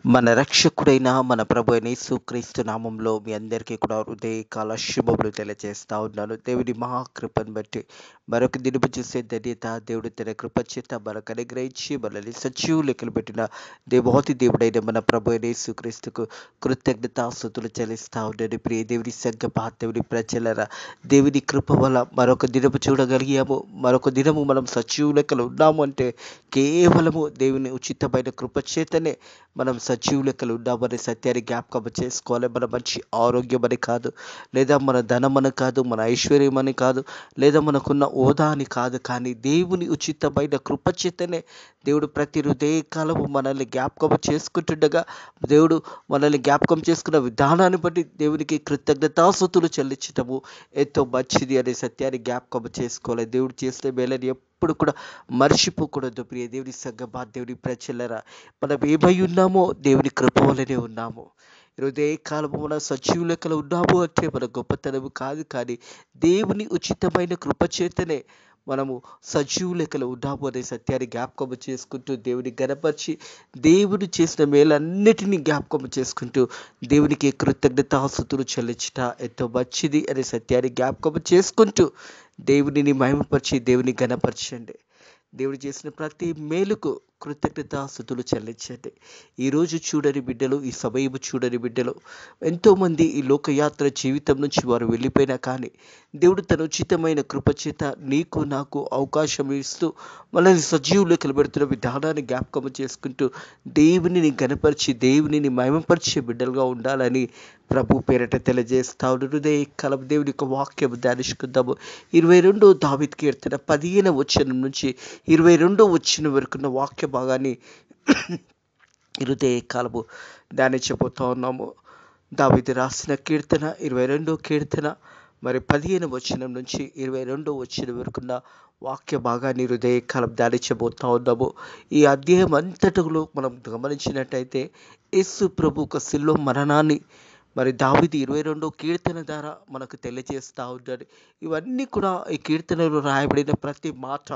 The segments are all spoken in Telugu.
మన రక్షకుడైన మన ప్రభు అయిన యేసుక్రీస్తు నామంలో మీ అందరికీ కూడా హృదయకాల శుభములు తెలియజేస్తా ఉన్నాను. దేవుడి మహాకృపను బట్టి మరొక దినపు చూసే ధన్యత దేవుడు తన కృప చేత మనకు అనుగ్రహించి మనల్ని సజీవులు లెక్కలు పెట్టిన దేవాతి దేవుడైన మన ప్రభు అయిన యేసుక్రీస్తుకు కృతజ్ఞతాస్తుతులు చెల్లిస్తా ఉన్నాను. ప్రియ దేవుడి సంగమా దేవుడి ప్రజలరా, దేవుని కృప వల్ల మరొక దినము చూడగలిగాము. మరొక దినము మనం సజీవు లెక్కలు ఉన్నాము అంటే కేవలము దేవుని ఉచితమైన కృప చేతనే మనం సజీవ లెక్కలు ఉన్నామనే సత్యాన్ని జ్ఞాపకం చేసుకోవాలి. మన మంచి ఆరోగ్యం అని కాదు, లేదా మన ధనం అని కాదు, మన ఐశ్వర్యం అని కాదు, లేదా మనకున్న హోదా అని కాదు, కానీ దేవుని ఉచితమైన కృప చేతనే దేవుడు ప్రతి హృదయకాలము మనల్ని జ్ఞాపకం చేసుకుంటుండగా, దేవుడు మనల్ని జ్ఞాపకం చేసుకున్న విధానాన్ని బట్టి దేవునికి కృతజ్ఞతాస్తుతులు చెల్లించటము ఎంతో మంచిది అనే సత్యాన్ని జ్ఞాపకం చేసుకోవాలి. దేవుడు చేసిన మేలని ఎప్పుడు కూడా మర్చిపోకూడదు. ప్రియ దేవుని సంగమా దేవుని ప్రజలరా, మనం ఏమై ఉన్నామో దేవుని కృప వల్లనే ఉన్నాము. హృదయకాలము మన సజీవ లెక్కలు ఉన్నాము అంటే మన గొప్పతనము కాదు, కానీ దేవుని ఉచితమైన కృప చేతనే మనము సజీవ లెక్కలు ఉన్నాము అనే సత్యాన్ని జ్ఞాపకం చేసుకుంటూ దేవుని గణపరిచి, దేవుడు చేసిన మేలన్నిటినీ జ్ఞాపకం చేసుకుంటూ దేవునికి కృతజ్ఞతాస్తుతులు చెల్లించుట ఎంతో మంచిది అనే సత్యాన్ని జ్ఞాపకం చేసుకుంటూ దేవునిని మహిమపరిచి దేవుని గణపరచండి. దేవుడు చేసిన ప్రతి మేలుకు కృతజ్ఞతాస్తుతులు చెల్లించండి. ఈరోజు చూడని బిడ్డలు, ఈ సమయము చూడని బిడ్డలు ఎంతోమంది ఈ లోకయాత్ర జీవితం నుంచి వారు వెళ్ళిపోయినా కానీ దేవుడు తన ఉచితమైన కృపచేత నీకు నాకు అవకాశం ఇస్తూ మనల్ని సజీవ లెక్కలు పెడుతున్న విధానాన్ని జ్ఞాపకం చేసుకుంటూ దేవునిని గణపరిచి దేవునిని మహిమపరిచే బిడ్డలుగా ఉండాలని ప్రభు పేరట తెలియజేస్తా హృదయ కలం దేవుని యొక్క వాక్యం ధ్యానించుకుందాము. 22 దావీదు కీర్తన 15వ వచనం నుంచి 22వ వచనం వరకున్న వాక్య భాగాన్ని హృదయ కాలము ధ్యానించబోతా ఉన్నాము. దావీదు రాసిన కీర్తన 22వ కీర్తన మరి 15వ వచనం నుంచి 22వ వచనం వరకున్న వాక్య భాగాన్ని హృదయ కాలం ధ్యానించబోతా ఉన్నాము. ఈ అధ్యాయం అంతటిలో మనం గమనించినట్టయితే యేసు ప్రభు ఒక శిలువ మరణాన్ని మరి దావీదు 22వ కీర్తన ద్వారా మనకు తెలియజేస్తూ ఉంటాడు. ఇవన్నీ కూడా ఈ కీర్తనలో రాయబడిన ప్రతి మాట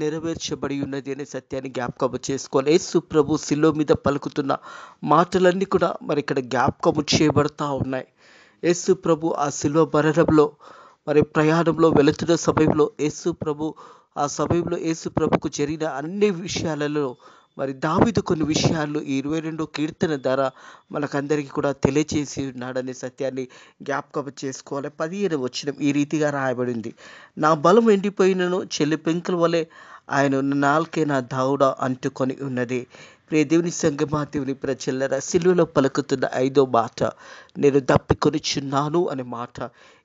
నెరవేర్చబడి ఉన్నది అనే సత్యాన్ని జ్ఞాపకము చేసుకోవాలి. యేసు ప్రభు శిలువ మీద పలుకుతున్న మాటలన్నీ కూడా మరి ఇక్కడ జ్ఞాపకము చేయబడతా ఉన్నాయి. యేసు ప్రభు ఆ శిలువ మరణంలో మరి ప్రయాణంలో వెళుతున్న సమయంలో ఆ సమయంలో యేసు ప్రభుకు జరిగిన అన్ని విషయాలలో మరి దావీదు కొన్ని విషయాలు ఈ 22వ కీర్తన ద్వారా మనకందరికీ కూడా తెలియచేసి ఉన్నాడనే సత్యాన్ని జ్ఞాపకం చేసుకోవాలి. 15వ వచనం ఈ రీతిగా రాయబడింది: నా బలం ఎండిపోయినను చెల్లి పెంకుల వలె ఆయన నాలుకే నా దావుడ అంటుకొని ఉన్నది. ప్రియ దేవుని సంగమా దేవుని ప్రజలరా, సిలువలో పలుకుతున్న 5వ మాట నేను దప్పికొనిచున్నాను అనే మాట,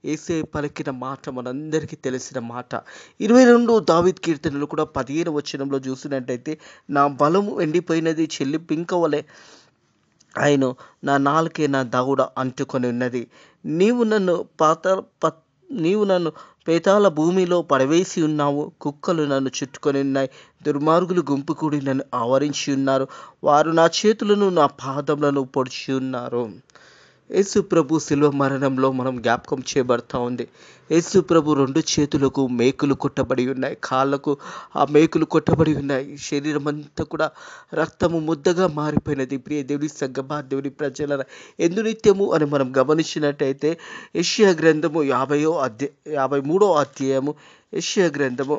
యేసే పలికిన మాట మనందరికీ తెలిసిన మాట. 22వ దావీదు కీర్తనలు కూడా 15వ వచనంలో చూసినట్టయితే నా బలము ఎండిపోయినది చెల్లి పింక వలె ఆయన నా నాలుకే నా దావుడ అంటుకొని ఉన్నది. నీవు నన్ను పేతాల భూమిలో పడవేసి ఉన్నావు. కుక్కలు నన్ను చుట్టుకొని ఉన్నాయి. దుర్మార్గులు గుంపు కూడి నన్ను ఆవరించి ఉన్నారు. వారు నా చేతులను నా పాదములను పొడిచి ఉన్నారు. యేసు ప్రభు శిలువ మరణంలో మనం జ్ఞాపకం చేయబడతా ఉంది. యేసు ప్రభు 2 చేతులకు మేకులు కొట్టబడి ఉన్నాయి, కాళ్ళకు ఆ మేకులు కొట్టబడి ఉన్నాయి. శరీరం అంతా కూడా రక్తము ముద్దగా మారిపోయినది. ప్రియ దేవుని సంగమా దేవుని ప్రజల ఎందునిత్యము అని మనం గమనించినట్టయితే యెషయా గ్రంథము 53వ అధ్యాయము యెషయా గ్రంథము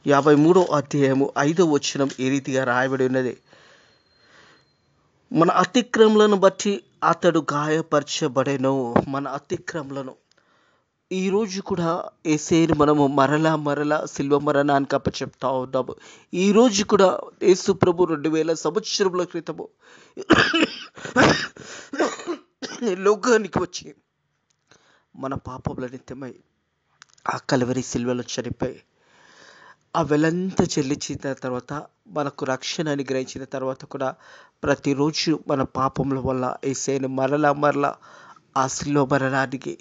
53వ అధ్యాయము 5వ వచనం ఈ రీతిగా రాయబడి ఉన్నది: మన అతిక్రమలను బట్టి అతడు గాయపరచబడెను. మన అతిక్రమలను ఈరోజు కూడా యేసేను మనము మరలా సిల్వ మరణానికి అప్పచెప్తా ఉన్నాము. ఈరోజు కూడా యేసు ప్రభు 2000 సంవత్సరముల క్రితము లోకానికి వచ్చి మన పాపముల నిమిత్తమై ఆ కల్వరి సిల్వలో చనిపోయి ఆ వెలంతా చెల్లించిన తర్వాత మనకు రక్షణ అనుగ్రహించిన తర్వాత కూడా ప్రతిరోజు మన పాపముల వల్ల యేసేను మరలా ఆ సిలువ మరణానికి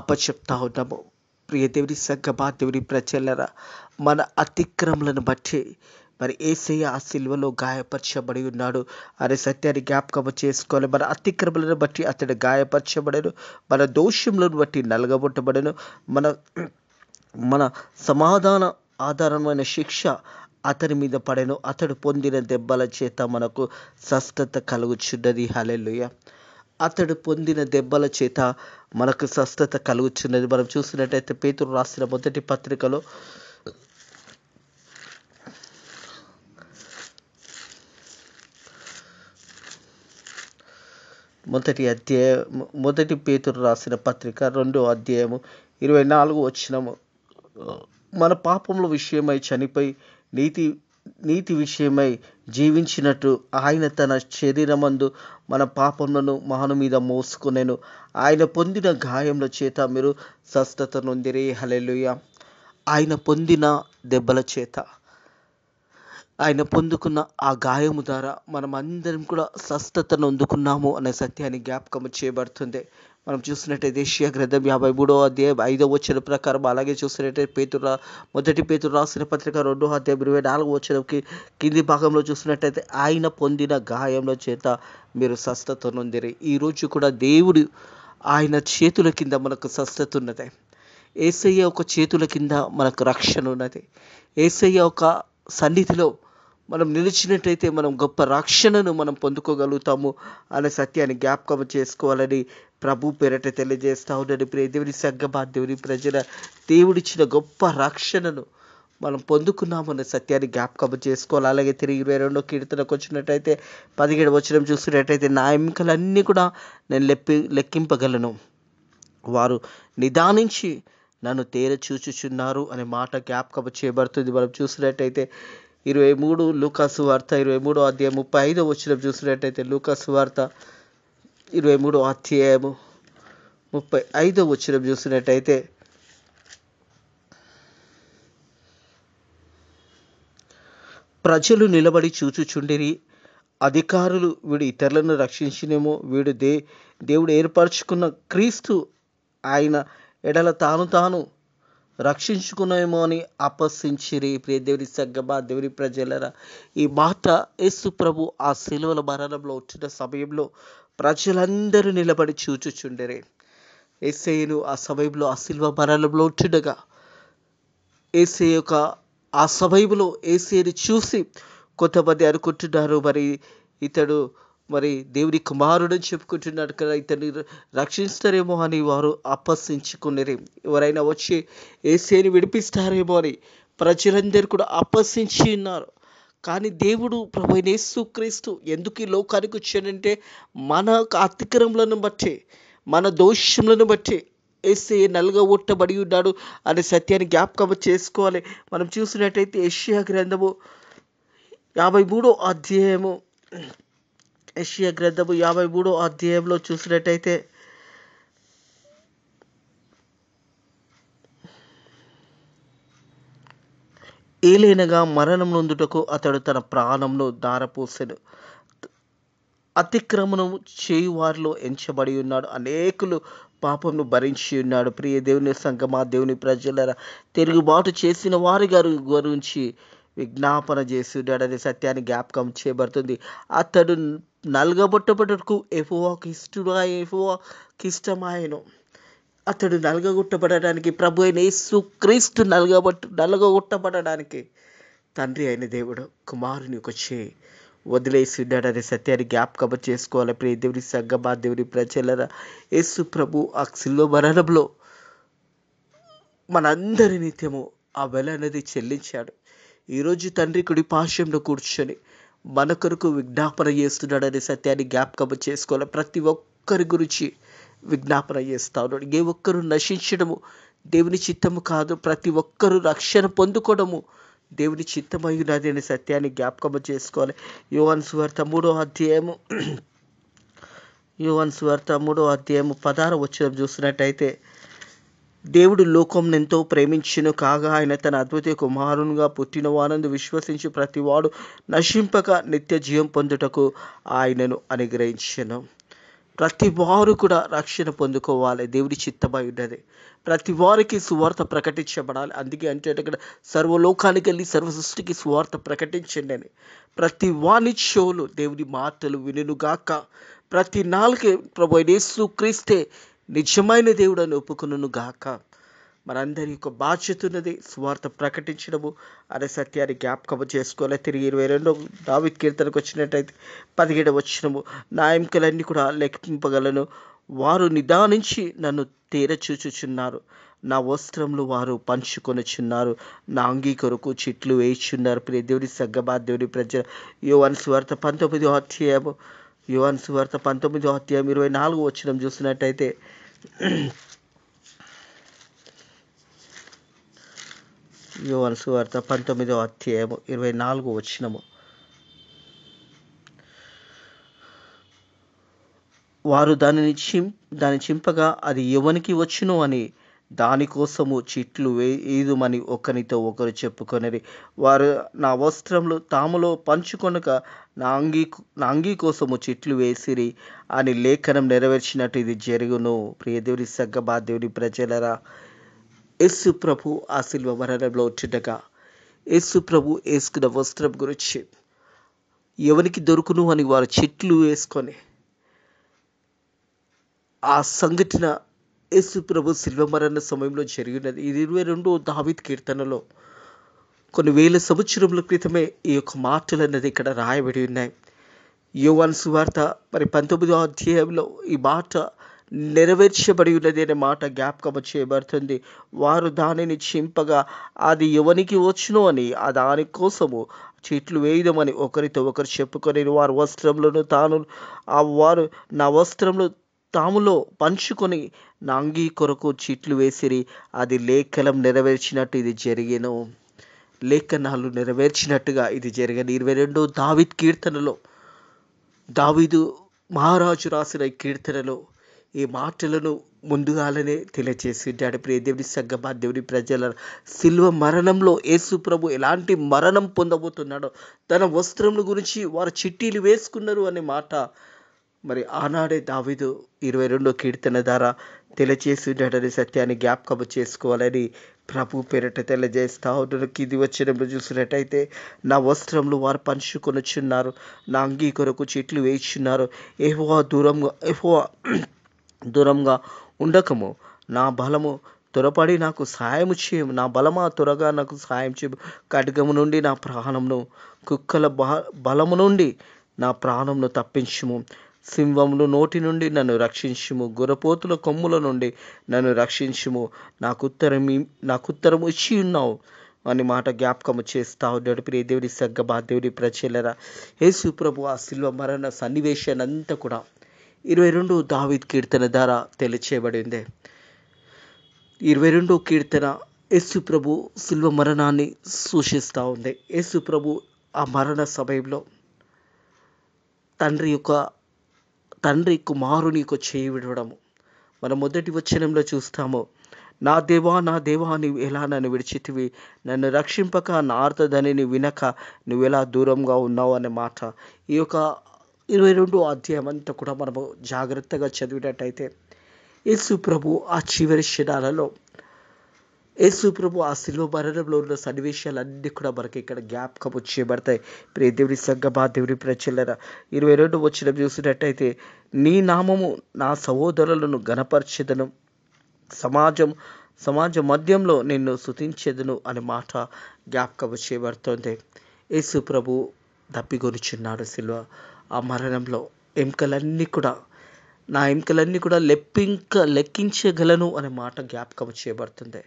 అప్పచెప్తా ఉన్నాము. ప్రియ దేవుని సంగమా దేవుని ప్రజలరా, మన అతిక్రమలను బట్టి మరి యేసయ్య ఆ సిలువలో గాయపరచబడి ఉన్నాడు అనే సత్యాన్ని జ్ఞాపకం చేసుకోవాలి. మన అతిక్రమలను బట్టి అతడు గాయపరచబడను, మన దోషములను బట్టి నలగబొట్టబడను, మన సమాధాన ఆధారమైన శిక్ష అతని మీద పడెను, అతడు పొందిన దెబ్బల చేత మనకు స్వస్థత కలుగుచున్నది. హల్లెలూయా. అతడు పొందిన దెబ్బల చేత మనకు స్వస్థత కలుగుచున్నది. మనం చూసినట్టయితే పేతురు రాసిన మొదటి పత్రికలో మొదటి పేతురు రాసిన పత్రిక 2వ అధ్యాయము 24 వచనము, మన పాపముల విషయమై చనిపోయి నీతి విషయమై జీవించినట్టు ఆయన తన శరీరమందు మన పాపములను మహను మీద మోసుకొనెను. ఆయన పొందిన గాయముల చేత మీరు స్వస్థత నొందిరి. హల్లెలూయా. ఆయన పొందిన దెబ్బల చేత, ఆయన పొందుకున్న ఆ గాయము ద్వారా మనం అందరం కూడా స్వస్థతను అందుకున్నాము అనే సత్యాన్ని జ్ఞాపకం చేయబడుతుంది. మనం చూసినట్టయితే యెషయా గ్రంథం 53వ అధ్యాయం 5వ వచనం ప్రకారం, అలాగే చూసినట్టయితే మొదటి పేతురు రాసిన పత్రిక 2వ అధ్యాయం 24వ వచనంకి కింది భాగంలో చూసినట్టయితే ఆయన పొందిన గాయముల చేత మీరు స్వస్థత నొందిరి. ఈరోజు కూడా దేవుడు ఆయన చేతుల కింద మనకు స్వస్థత ఉన్నది. యేసయ్య ఒక చేతుల కింద మనకు రక్షణ ఉన్నది. యేసయ్య ఒక సన్నిధిలో మనం నిలిచినట్టయితే మనం గొప్ప రక్షణను మనం పొందుకోగలుగుతాము అనే సత్యాన్ని జ్ఞాపకం చేసుకోవాలని ప్రభు పేరట తెలియజేస్తా ఉన్నాడు. ప్రియ దేవుని సంగమా, దేవుని ప్రజల, దేవుడిచ్చిన గొప్ప రక్షణను మనం పొందుకున్నామన్న సత్యాన్ని జ్ఞాపకం చేసుకోవాలి. అలాగే తిరిగి 22వ కీర్తనకు వచ్చినట్టయితే 17వ వచనం చూసినట్టయితే, నా ఎముకలన్నీ కూడా నేను లెక్కింపగలను, వారు నిదానించి నన్ను తేర చూచుచున్నారు అనే మాట జ్ఞాపకం చేయబడుతుంది. మనం చూసినట్టయితే 23 లూకాసు వార్త 23వ అధ్యాయం 35వ వచనం చూసినట్టయితే, లూకాసు వార్త 23వ అధ్యాయము 35వ వచనం చూసినట్టయితే, ప్రజలు నిలబడి చూచుచుండిరి, అధికారులు వీడు ఇతరులను రక్షించినేమో, వీడు దేవుడు ఏర్పరచుకున్న క్రీస్తు, ఆయన ఎడల తాను రక్షించుకునేమో అని అపహసించిరి. ప్రియ దేవుని సంగమా, దేవుని ప్రజలరా, ఈ మాట యేసు ప్రభు ఆ శిలువల మరణంలో వచ్చిన సమయంలో ప్రజలందరూ నిలబడి చూచుచుండెరే. యేసయ్యను ఆ సమయంలో ఆ శిలువ మరణంలో ఉంటుండగా యేసయ్య యొక్క ఆ సమయంలో యేసయ్యను చూసి కొంతమంది అనుకుంటున్నారు, ఇతడు దేవుని కుమారుడు అని చెప్పుకుంటున్నాడు కదా, ఇతన్ని రక్షిస్తారేమో అని వారు అపహసించుకున్నారు. ఎవరైనా వచ్చి యేసయ్యను విడిపిస్తారేమో అని ప్రజలందరూ కూడా అపహసించి ఉన్నారు. కానీ దేవుడు ప్రభు యేసుక్రీస్తు ఎందుకు ఈ లోకానికి వచ్చాడంటే, మన అతిక్రమలను బట్టి, మన దోషములను బట్టి యేసయ్య నలుగగొట్టబడి ఉన్నాడు అనే సత్యాన్ని జ్ఞాపకం చేసుకోవాలి. మనం చూసినట్టయితే యెషయా గ్రంథము 53వ అధ్యాయము, యెషయా గ్రంథము 53వ అధ్యాయంలో చూసినట్టయితే, ఏలైనగా మరణం నొందుటకు అతడు తన ప్రాణంను ధారపోసెను, అతిక్రమణము చేయువారిలో ఎంచబడి ఉన్నాడు, అనేకులు పాపంను భరించి ఉన్నాడు. ప్రియ దేవుని సంగమా, దేవుని ప్రజలరా, తిరుగుబాటు చేసిన వారి గురించి విజ్ఞాపన చేసి ఉన్నాడు అనే సత్యాన్ని జ్ఞాపకం చేయబడుతుంది. అతడు నలగబొట్టబడటకు యెహోవాకి ఇష్టమాయెను. అతడు నలగగొట్టబడడానికి, ప్రభు అయిన యేసుక్రీస్తు నలగగొట్టబడడానికి తండ్రి అయిన దేవుడు కుమారుని వచ్చి వదిలేసి ఉన్నాడనే సత్యాన్ని జ్ఞాపకం చేసుకోవాలి. ప్రియ దేవుని సంగమా, దేవుని ప్రజలరా, యేసు ప్రభు ఆ శిలువ మరణంలో మనందరి నిత్యము ఆ వెల అనేది చెల్లించాడు. ఈరోజు తండ్రి కుడి పార్శ్వంలో కూర్చొని మన కొరకు విజ్ఞాపన చేస్తున్నాడనే సత్యాన్ని జ్ఞాపకం చేసుకోవాలి. ప్రతి ఒక్కరి గురించి విజ్ఞాపన చేస్తా ఉన్నాడు. ఏ ఒక్కరు నశించడము దేవుని చిత్తము కాదు, ప్రతి ఒక్కరూ రక్షణ పొందుకోవడము దేవుని చిత్తమై ఉన్నది అనే సత్యాన్ని జ్ఞాపకం చేసుకోవాలి. యోహాను సువార్త 3వ అధ్యాయము 16వ వచనం చూసినట్టయితే, దేవుడు లోకం ఎంతో ప్రేమించును కాగా ఆయన తన అద్వితీయ కుమారునిగా పుట్టిన వానందు విశ్వసించి ప్రతివాడు నశింపక నిత్య జీవం పొందుటకు ఆయనను అనుగ్రహించెను. ప్రతి వారు కూడా రక్షణ పొందుకోవాలి, దేవుడి చిత్తమై ఉన్నది. ప్రతి వారికి సువార్త ప్రకటించబడాలి. అందుకే అంటే ఇక్కడ సర్వలోకానికి వెళ్ళి సర్వ సృష్టికి సువార్త ప్రకటించండి అని. ప్రతి వాని చెవులు దేవుని మాటలు వినుగాక, ప్రతి నాలుక ప్రభు యేసుక్రీస్తే నిజమైన దేవుడు అని ఒప్పుకొనుగాక. మనందరి యొక్క బాధ్యత ఉన్నది సువార్త ప్రకటించడము అనే సత్యాన్ని జ్ఞాపకం చేసుకోవాలి. తిరిగి 22 దావీదు కీర్తనకు వచ్చినట్టయితే 17 వచనము, నా ఎముకలన్నీ కూడా లెక్కింపగలను, వారు నిదానించి నన్ను తేరచూచుచున్నారు, నా వస్త్రములు వారు పంచుకొనుచున్నారు, నా అంగీ కొరకు చిట్లు వేయిచున్నారు. ప్రియ దేవుని సంగమా, దేవుని ప్రజల, యోహాను సువార్త 19వ అధ్యాయము, యోహాను సువార్త 19వ అధ్యాయం 24వ వచనం చూసినట్టయితే, యోహాను సువార్త 19వ అధ్యాయము 24వ వచనము, వారు దాని చింపగా అది ఎవనికి వచ్చును అని దానికోసము చిట్లు వేయుదుమని ఒకరితో ఒకరు చెప్పుకొనిరి. వారు నా వస్త్రములు తాములో పంచుకొనక నా అంగీ కోసము చిట్లు వేసిరి అని లేఖనం నెరవేర్చినట్టు ఇది జరుగును. ప్రియ దేవుని సంగమా, దేవుని ప్రజలరా, యేసు ప్రభు ఆ శిలువ మరణంలో ఉంటుండగా యేసు ప్రభు వేసుకున్న వస్త్రం గురించి ఎవరికి దొరుకును అని వారు చిట్లు వేసుకొని ఆ సంఘటన యేసు ప్రభు శిలువ మరణ సమయంలో జరిగినది. ఇది 22వ దావీదు కీర్తనలో కొన్ని వేల సంవత్సరముల క్రితమే ఈ యొక్క మాటలు అన్నది ఇక్కడ రాయబడి ఉన్నాయి. యోహాను సువార్త 19వ అధ్యాయంలో ఈ మాట నెరవేర్చబడి ఉన్నది అనే మాట జ్ఞాపకం చేయబడుతుంది. వారు దానిని చింపగా అది ఎవనికి వచ్చును అని ఆ దానికోసము చిట్లు వేయదమని ఒకరితో ఒకరు చెప్పుకొని వారు వస్త్రములను వారు నా వస్త్రములు తాములో పంచుకొని నా అంగీ కొరకు చిట్లు వేసిరి, అది లేఖనం నెరవేర్చినట్టు ఇది జరిగేను. లేఖనాలు నెరవేర్చినట్టుగా ఇది జరిగింది. 22వ దావీదు కీర్తనలో దావీదు మహారాజు రాసిన ఈ కీర్తనలో ఈ మాటలను ముందుగానే తెలియజేసింటాడు. ప్రియ దేవుని సంగమా, దేవుని ప్రజల, శిలువ మరణంలో యేసు ప్రభు ఎలాంటి మరణం పొందబోతున్నాడో, తన వస్త్రముల గురించి వారు చిట్టీలు వేసుకున్నారు అనే మాట మరి ఆనాడే దావీదు 22వ కీర్తన ద్వారా తెలియజేసింటాడనే సత్యాన్ని జ్ఞాపకం చేసుకోవాలని ప్రభు పేరిట తెలియజేస్తా ఉన్నాను. కింది వచ్చినప్పుడు చూసినట్టయితే, నా వస్త్రములు వారు పంచుకొనుచున్నారు, నా అంగీ కొరకు చిట్లు వేయిచున్నారు, యెహోవా దూరంగా ఉండకము, నా బలము త్వరపడి నాకు సహాయము చేయము, నా బలమా త్వరగా నాకు సహాయం చేయము, ఖడ్గము నుండి నా ప్రాణమును, కుక్కల బలము నుండి నా ప్రాణమును తప్పించుము, సింహములు నోటి నుండి నన్ను రక్షించుము, గుర్రపోతుల కొమ్ముల నుండి నన్ను రక్షించుము, నాకుత్తరము ఇచ్చి ఉన్నావు అని మాట జ్ఞాపకము చేస్తా ఉన్నాడు. ప్రియ దేవుని సంగమా, దేవుని ప్రజలరా, యేసు ప్రభు ఆ శిలువ మరణ సన్నివేశాన్ని అంతా కూడా 22వ దావీదు కీర్తన ద్వారా తెలియచేయబడింది. 22వ కీర్తన యేసు ప్రభు శిలువ మరణాన్ని సూచిస్తూ ఉంది. యేసు ప్రభు ఆ మరణ సమయంలో తండ్రి కుమారుని యొక్క చేయి విడవడము మనం మొదటి వచనంలో చూస్తాము. నా దేవా నీవు ఎలా నన్ను విడిచితివి, నన్ను రక్షింపక నా ఆర్తదని వినక నువ్వెలా దూరంగా ఉన్నావు అనే మాట. ఈ యొక్క 22వ అధ్యాయం అంతా కూడా మనము జాగ్రత్తగా చదివినట్టయితే యేసు ప్రభు ఆ చివరి క్షణాలలో యేసు ప్రభు ఆ శిలువ మరణంలో ఉన్న సన్నివేశాలన్నీ కూడా మనకి ఇక్కడ జ్ఞాపకం చేయబడతాయి. ప్రియ దేవుని సంగమా, దేవుని ప్రజలరా, 22వ వచనం చూసినట్టయితే, నీ నామము నా సహోదరులను ఘనపరచెదను, సమాజ మధ్యంలో నిన్ను స్తుతించెదను అనే మాట జ్ఞాపకం చేయబడుతుంది. యేసు ప్రభు దప్పిగొనుచున్నాడు శిలువ ఆ మరణంలో. నా ఎముకలన్నీ కూడా లెక్కించగలను అనే మాట జ్ఞాపకం చేయబడుతుంది.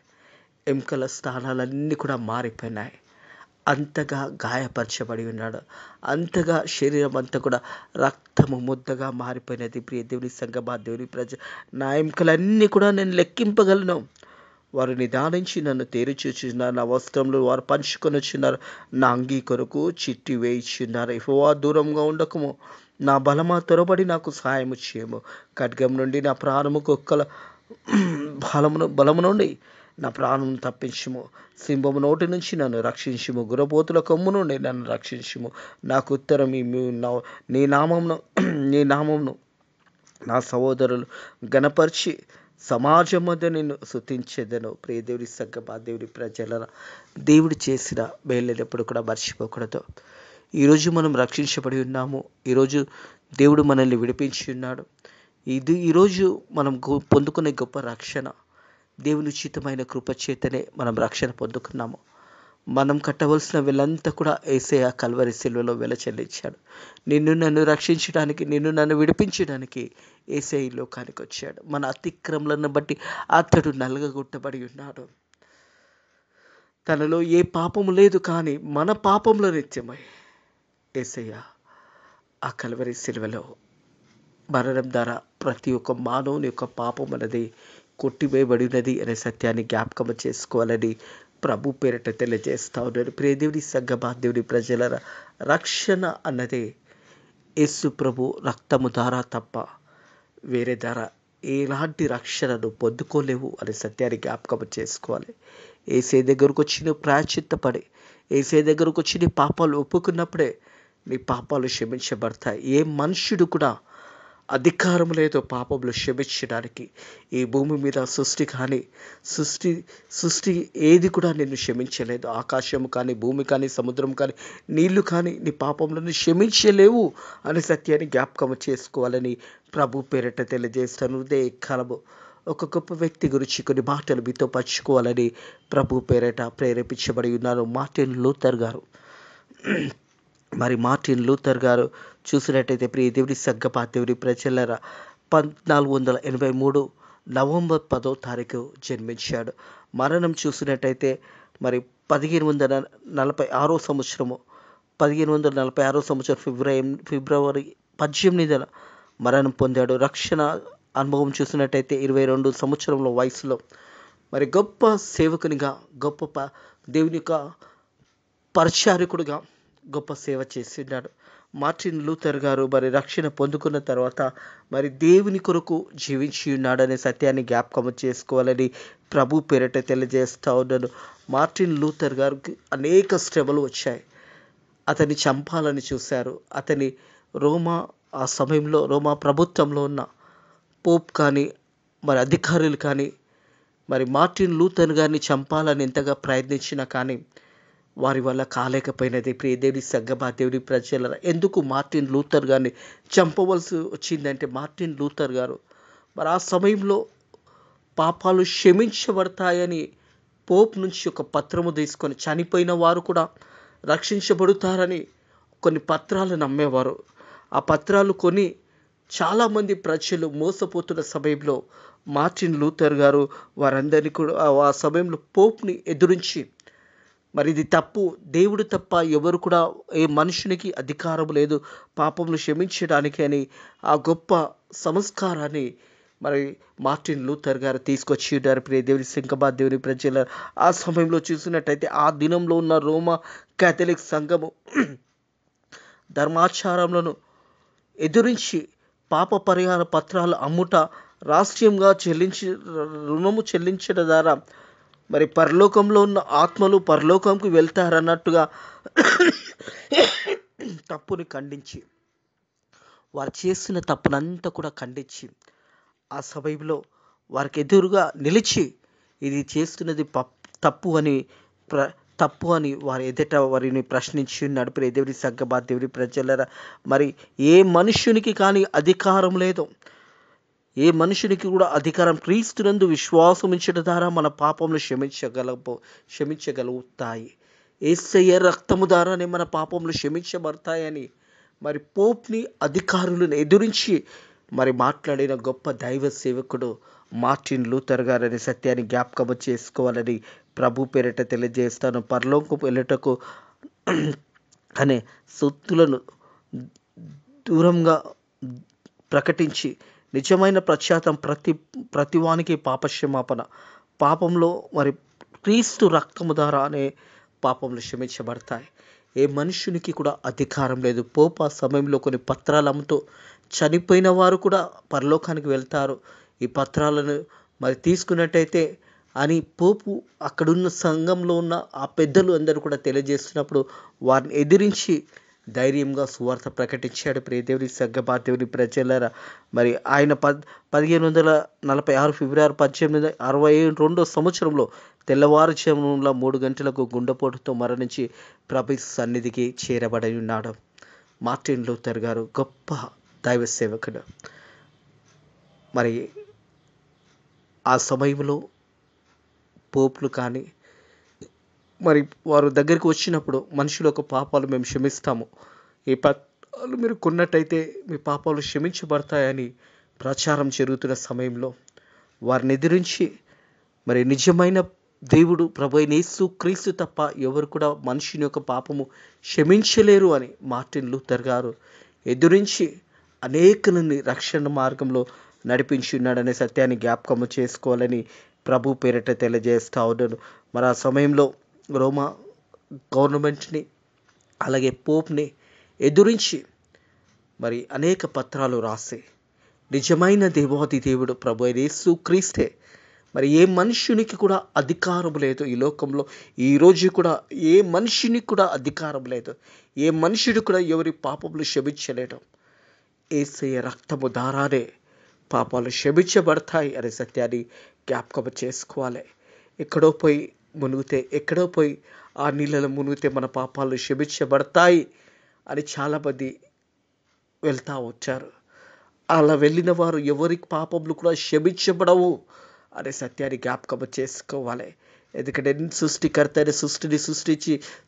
ఎముకల స్థానాలన్నీ కూడా మారిపోయినాయి. అంతగా గాయపరచబడి ఉన్నాడు, అంతగా శరీరం అంతా కూడా రక్తము ముద్దగా మారిపోయినది. ప్రియ దేవుని సంగమా, దేవుని ప్రజ, నా ఎముకలన్నీ కూడా నేను లెక్కింపగలను, వారు నిదానించి నన్ను తేరిచూచున్నారు, నా వస్త్రంలో వారు పంచుకొని వచ్చినారు, నా అంగీ కొరకు చిట్టి వేయిచున్నారు, యెహోవా దూరంగా ఉండకము, నా బలమా త్వరపడి నాకు సహాయము చేయము, ఖడ్గం నుండి నా ప్రాణము, కుక్కల బలము నుండి నా ప్రాణమును తప్పించుము, సింహము నోటి నుంచి నన్ను రక్షించుము, గుర్రపోతుల కొమ్ము నుండి నన్ను రక్షించుము, నాకు ఉత్తరం నీ నామమును నా సహోదరులు గణపరిచి సమాజం మధ్య నిన్ను స్తుతించెదను. ప్రియ దేవుని సంగమా, దేవుని ప్రజలరా, దేవుడు చేసిన మేలుని ఎప్పుడు కూడా మర్చిపోకూడదు. ఈరోజు మనం రక్షించబడి ఉన్నాము. ఈరోజు దేవుడు మనల్ని విడిపించి ఉన్నాడు. ఈరోజు మనం పొందుకునే గొప్ప రక్షణ దేవుని ఉచితమైన కృప చేతనే మనం రక్షణ పొందుకున్నాము. మనం కట్టవలసిన వెలంతా కూడా యేసయ్య కల్వరి సిలువలో వెల చెల్లించాడు. నిన్ను నన్ను రక్షించడానికి, నిన్ను నన్ను విడిపించడానికి యేసయ్య ఈ లోకానికి వచ్చాడు. మన అతిక్రమలను బట్టి అతడు నలగగొట్టబడి ఉన్నాడు. తనలో ఏ పాపము లేదు, కానీ మన పాపంలో నిత్యమై యేసయ్య ఆ కల్వరి సిలువలో మరణం ద్వారా ప్రతి ఒక్క మానవుని యొక్క పాపం అనేది కొట్టివేయబడినది అనే సత్యాన్ని జ్ఞాపకం చేసుకోవాలని ప్రభు పేరిట తెలియజేస్తా ఉన్నాడు. ప్రియ దేవుని సంగమా, దేవుని ప్రజల రక్షణ అన్నదే యేసు ప్రభు రక్తము ద్వారా తప్ప వేరే ద్వారా ఎలాంటి రక్షణను పొందుకోలేవు అనే సత్యాన్ని జ్ఞాపకం చేసుకోవాలి. యేసే దగ్గరకు వచ్చి నువ్వు ప్రాయశ్చిత్తపడి, యేసే దగ్గరకు వచ్చి నీ పాపాలు ఒప్పుకున్నప్పుడే నీ పాపాలు క్షమించబడతాయి. ఏ మనుష్యుడు కూడా అధికారం లేదు పాపములు క్షమించడానికి. ఈ భూమి మీద సృష్టి ఏది కూడా నిన్ను క్షమించలేదు. ఆకాశం కానీ, భూమి కానీ, సముద్రం కానీ, నీళ్లు కానీ నీ పాపములను క్షమించలేవు అనే సత్యాన్ని జ్ఞాపకం చేసుకోవాలని ప్రభు పేరిట తెలియజేస్తాను. ఇదే కాలము ఒక గొప్ప వ్యక్తి గురించి కొన్ని మాటలు మీతో పంచుకోవాలని ప్రభు పేరిట ప్రేరేపించబడి ఉన్నాను. మార్టిన్ లూథర్ గారు. మరి మార్టిన్ లూథర్ గారు చూసినట్టయితే ప్రియ దేవుని సంగమా, దేవుని ప్రజలరా, 1483 నవంబర్ 10వ జన్మించాడు. మరణం చూసినట్టయితే మరి 1546 సంవత్సరము 1546 సంవత్సరం ఫిబ్రవరి 18న మరణం పొందాడు. రక్షణ అనుభవం చూసినట్టయితే 22 సంవత్సరంలో వయసులో మరి గొప్ప సేవకునిగా, గొప్ప దేవుని యొక్క పరిచారకుడిగా గొప్ప సేవ చేస్తున్నాడు. మార్టిన్ లూథర్ గారు మరి రక్షణ పొందుకున్న తర్వాత మరి దేవుని కొరకు జీవించి ఉన్నాడనే సత్యాన్ని జ్ఞాపకం చేసుకోవాలని ప్రభు పేరిట తెలియజేస్తూ ఉన్నాను. మార్టిన్ లూథర్ గారికి అనేక శ్రమలు వచ్చాయి. అతన్ని చంపాలని చూశారు. అతని ఆ సమయంలో రోమా ప్రభుత్వంలో ఉన్న పోప్ కానీ, మరి అధికారులు కానీ మరి మార్టిన్ లూథర్ గారిని చంపాలని ఎంతగా ప్రయత్నించినా కానీ వారి వల్ల కాలేకపోయినది. ప్రియ దేవుని సంగమా, దేవుని ప్రజల ఎందుకు మార్టిన్ లూథర్ గారిని చంపవలసి వచ్చిందంటే, మార్టిన్ లూథర్ గారు మరి ఆ సమయంలో పాపాలు క్షమించబడతాయని పోప్ నుంచి ఒక పత్రము తీసుకొని చనిపోయిన వారు కూడా రక్షించబడతారని కొన్ని పత్రాలు నమ్మేవారు. ఆ పత్రాలు కొని చాలామంది ప్రజలు మోసపోతున్న సమయంలో మార్టిన్ లూథర్ గారు వారందరినీ కూడా ఆ సమయంలో పోప్ని ఎదురించి మరి ఇది తప్పు, దేవుడు తప్ప ఎవరు కూడా ఏ మనుషునికి అధికారం లేదు పాపములు క్షమించడానికి అని ఆ గొప్ప సంస్కారాన్ని మరి మార్టిన్ లూథర్ గారు తీసుకొచ్చి ఉన్నారు. ప్రియ దేవుని సంగమా, దేవుని ప్రజల ఆ సమయంలో చూసినట్టయితే ఆ దినంలో ఉన్న రోమా కేథలిక్ సంఘము ధర్మాచారములను ఎదురించి పాప పరిహార పత్రాలు అమ్ముట, రాష్ట్రీయంగా రుణము చెల్లించడం ద్వారా మరి పరలోకంలో ఉన్న ఆత్మలు పరలోకంకు వెళ్తారన్నట్టుగా తప్పుని ఖండించి, వారు చేసిన తప్పునంతా కూడా ఖండించి ఆ సమయంలో వారికి ఎదురుగా నిలిచి ఇది చేస్తున్నది తప్పు అని వారి ఎదుట వారిని ప్రశ్నించి ఉన్నాడు. ప్రియ దేవుని సంగమా, దేవుని ప్రజలరా, మరి ఏ మనుష్యునికి కానీ అధికారం లేదు. ఏ మనుషునికి కూడా అధికారం క్రీస్తునందు విశ్వాసం ఉంచడం ద్వారా మన పాపములు క్షమించగలుగుతాయి. యేసయ్య రక్తము ద్వారానే మన పాపములు క్షమించబడతాయని మరి పోప్ని, అధికారులను ఎదురించి మరి మాట్లాడిన గొప్ప దైవ సేవకుడు మార్టిన్ లూథర్ గారు అనే సత్యాన్ని జ్ఞాపకం చేసుకోవాలని ప్రభు పేరిట తెలియజేస్తాను. పరలోకపు వెళ్ళటకు అనే సొత్తులను దూరంగా ప్రకటించి నిజమైన పశ్చాత్తాపం ప్రతివానికి పాపక్షమాపణ, పాపంలో మరి క్రీస్తు రక్తము ద్వారానే పాపములు క్షమించబడతాయి. ఏ మనుషునికి కూడా అధికారం లేదు. పోప్ ఆ సమయంలో కొన్ని పత్రాలు అమ్ముతూ చనిపోయిన వారు కూడా పరలోకానికి వెళ్తారు, ఈ పత్రాలను మరి తీసుకున్నట్టయితే అని పోపు అక్కడున్న సంఘంలో ఉన్న ఆ పెద్దలు అందరూ కూడా తెలియజేస్తున్నప్పుడు వారిని ఎదిరించి ధైర్యంగా సువార్త ప్రకటించాడు. ప్రియ దేవుని సంగమా, దేవుని ప్రజలరా, మరి ఆయన 1546 ఫిబ్రవరి 1862 సంవత్సరంలో తెల్లవారుజామున 3 గంటలకు గుండెపోటుతో మరణించి ప్రభు సన్నిధికి చేరబడి ఉన్నాడు. మార్టిన్ లూథర్ గారు గొప్ప దైవ సేవకుడు. మరి ఆ సమయంలో పోపులు కానీ మరి వారు దగ్గరికి వచ్చినప్పుడు మనుషుల యొక్క పాపాలు మేము క్షమిస్తాము, ఈ పత్రాలు మీరు కొన్నట్టయితే మీ పాపాలు క్షమించబడతాయని ప్రచారం జరుగుతున్న సమయంలో వారిని ఎదిరించి మరి నిజమైన దేవుడు ప్రభు అయిన యేసుక్రీస్తు తప్ప ఎవరు కూడా మనుషుని యొక్క పాపము క్షమించలేరు అని మార్టిన్ లూథర్ గారు ఎదురించి అనేకులని రక్షణ మార్గంలో నడిపించి ఉన్నాడనే సత్యాన్ని జ్ఞాపకం చేసుకోవాలని ప్రభు పేరిట తెలియజేస్తా ఉన్నాను. మరి ఆ సమయంలో రోమా గవర్నమెంట్ని అలాగే పోప్ని ఎదురించి మరి అనేక పత్రాలు రాసి నిజమైన దేవాది దేవుడు ప్రభు అయిన యేసుక్రీస్తే, మరి ఏ మనుషునికి కూడా అధికారం లేదు ఈ లోకంలో, ఈరోజు కూడా ఏ మనిషినికి కూడా అధికారం లేదు, ఏ మనుషుడు కూడా ఎవరి పాపములు క్షమించలేడు. యేసయ్య రక్తము ద్వారానే పాపాలు క్షమించబడతాయి అనే సత్యాన్ని జ్ఞాపకం చేసుకోవాలి. ఎక్కడో పోయి మునిగితే, ఎక్కడో పోయి ఆ నీళ్ళలో మునిగితే మన పాపాలు క్షమించబడతాయి అని చాలామంది వెళ్తూ వచ్చారు. అలా వెళ్ళిన వారు ఎవరి పాపములు కూడా క్షమించబడవు అనే సత్యాన్ని జ్ఞాపకం చేసుకోవాలి. ఎందుకంటే సృష్టికర్త అయిన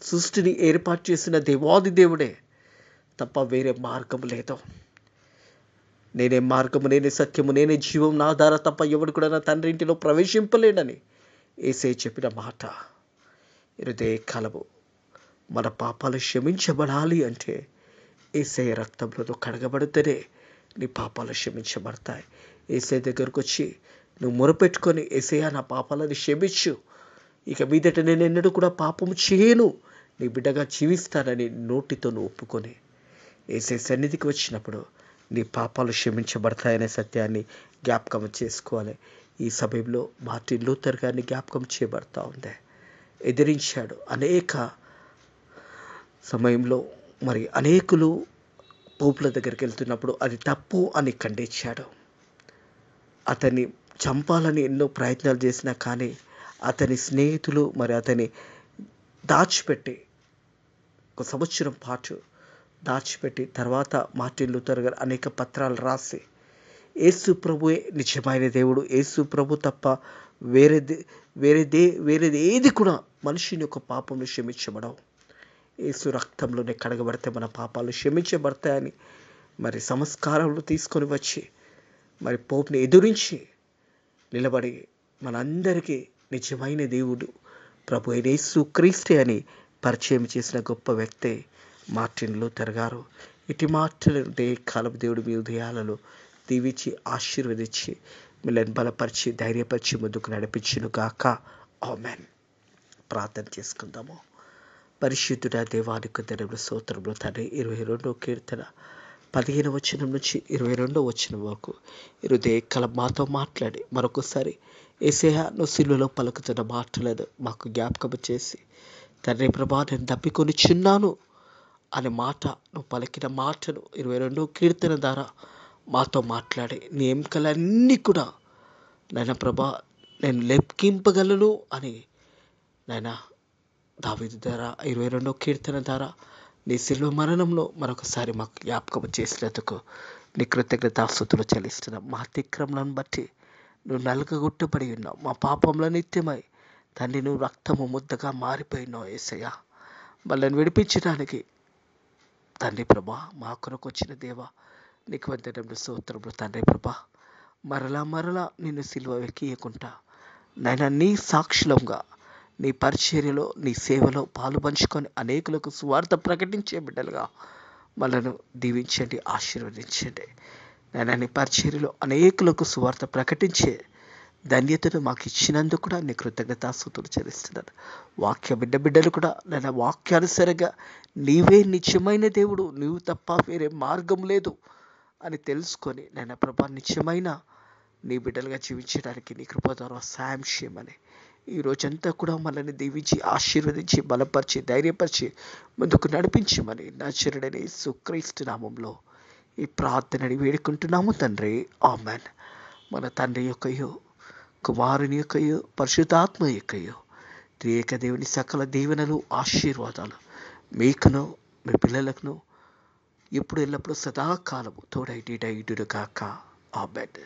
సృష్టిని ఏర్పాటు చేసిన దేవాది దేవుడే తప్ప వేరే మార్గం లేదు. నేనే మార్గము, నేనే సత్యము, నేనే జీవం, నా ద్వారా తప్ప ఎవడు కూడా నా తండ్రి ఇంటిలో ప్రవేశింపలేడని యేసయ్య చెప్పిన మాట. ఇదే కాలము మన పాపాలు క్షమించబడాలి అంటే యేసయ్య రక్తంలో కడగబడితేనే నీ పాపాలు క్షమించబడతాయి. యేసయ్య దగ్గరకు వచ్చి నువ్వు మొరపెట్టుకొని, యేసయ్య నా పాపాలను క్షమించు, ఇక మీదట నేను ఎన్నడూ కూడా పాపము చేయను, నీ బిడ్డగా జీవిస్తానని నోటితో నువ్వు ఒప్పుకొని యేసయ్య సన్నిధికి వచ్చినప్పుడు నీ పాపాలు క్షమించబడతాయనే సత్యాన్ని జ్ఞాపకం చేసుకోవాలి. ఈ సమయంలో మార్టిన్ లూథర్ గారిని జ్ఞాపకం చేయబడతా ఉంది. ఎదిరించాడు అనేక సమయంలో. మరి అనేకులు పోపుల దగ్గరికి వెళ్తున్నప్పుడు అది తప్పు అని ఖండించాడు. అతన్ని చంపాలని ఎన్నో ప్రయత్నాలు చేసినా కానీ అతని స్నేహితులు మరి అతని దాచిపెట్టి 1 సంవత్సరం పాటు దాచిపెట్టి తర్వాత మార్టిన్ లూథర్ గారు అనేక పత్రాలు రాసి యేసు ప్రభువే నిజమైన దేవుడు, యేసు ప్రభు తప్ప వేరేది ఏది కూడా మనిషిని యొక్క పాపంలో క్షమించబడవు, యేసు రక్తంలోనే కడగబడితే మన పాపాలు క్షమించబడతాయని మరి సంస్కారంలో తీసుకొని వచ్చి మరి పోపుని ఎదురించి నిలబడి మనందరికీ నిజమైన దేవుడు ప్రభు అయిన యేసుక్రీస్తే అని పరిచయం చేసిన గొప్ప వ్యక్తే మార్టిన్ లూథర్ గారు. ఇటు మాటలు కాలం దేవుడు మీ ఉదయాలలో దీవించి ఆశీర్వదించి మిమ్మల్ని బలపరిచి ధైర్యపరిచి ముందుకు నడిపించును గాక. ఆమేన్. ప్రార్థన చేసుకుందాము. పరిశుద్ధుడా దేవానికి ధన్యములు స్తోత్రములు తండ్రి. 22వ కీర్తన 15వ వచనం నుంచి 22వ వచనం వరకు కాలం మాతో మాట్లాడి మరొకసారి యేసయ్య నువ్వు సిలువలో పలుకుతున్న మాటలను మాకు జ్ఞాపకం చేసి తండ్రి ప్రభా నేను తప్పికొనిచున్నాను అనే మాట, నువ్వు పలికిన మాటను 22వ కీర్తన ద్వారా మాతో మాట్లాడి నీ ఎముకలన్నీ కూడా నాయన ప్రభా నేను లెక్కింపగలను అని నాయన దావీదు ద్వారా 22వ కీర్తన ద్వారా నీ సిలువ మరణంలో మరొకసారి మాకు జ్ఞాపకం చేసినందుకు నీ కృతజ్ఞతాస్తుతులు చెల్లిస్తున్నాం. మా అతిక్రమలను బట్టి నువ్వు నలుగగొట్టబడి ఉన్నావు, మా పాపంలో నిత్యమై తండ్రి నువ్వు రక్తము ముద్దగా మారిపోయినావు యేసయ్య. వాళ్ళని విడిపించడానికి తండ్రి ప్రభా మా కొరకు వచ్చిన దేవా నీకు వందనములు స్తోత్రములు తండ్రి ప్రభా. మరలా నిన్ను సిలువ వెక్కియకుండా నాయన నీ సాక్షులంగా నీ పరిచర్యలో నీ సేవలో పాలు పంచుకొని అనేకులకు సువార్త ప్రకటించే బిడ్డలుగా మనను దీవించండి, ఆశీర్వదించండి. నాయన నీ పరిచర్యలో అనేకులకు సువార్త ప్రకటించే ధన్యతను మాకు ఇచ్చినందుకు కూడా నీ కృతజ్ఞతాస్తుతులు చెల్లిస్తున్నాను. బిడ్డలు కూడా నేను వాక్యానుసారంగా నీవే నిత్యమైన దేవుడు, నువ్వు తప్ప వేరే మార్గం లేదు అని తెలుసుకొని నేను ప్రభా నిత్యమైన నీ బిడ్డలుగా జీవించడానికి నీ కృప ద్వారా సాయం చేయమని ఈ రోజంతా కూడా మనల్ని దీవించి ఆశీర్వదించి బలపరిచి ధైర్యపరిచి ముందుకు నడిపించమని నజరేయుడైన యేసుక్రీస్తు నామంలో ఈ ప్రార్థనని వేడుకుంటున్నాము తండ్రి. ఆమేన్. మన తండ్రి యొక్కయో కుమారుని యొక్కయో పరిశుద్ధాత్మ యొక్కయో త్రియేక దేవుని సకల దీవెనలు ఆశీర్వాదాలు మీకును మీ పిల్లలకును ఇప్పుడు ఎల్లప్పుడూ సదాకాలము తోడైండును గాక. ఆమేన్.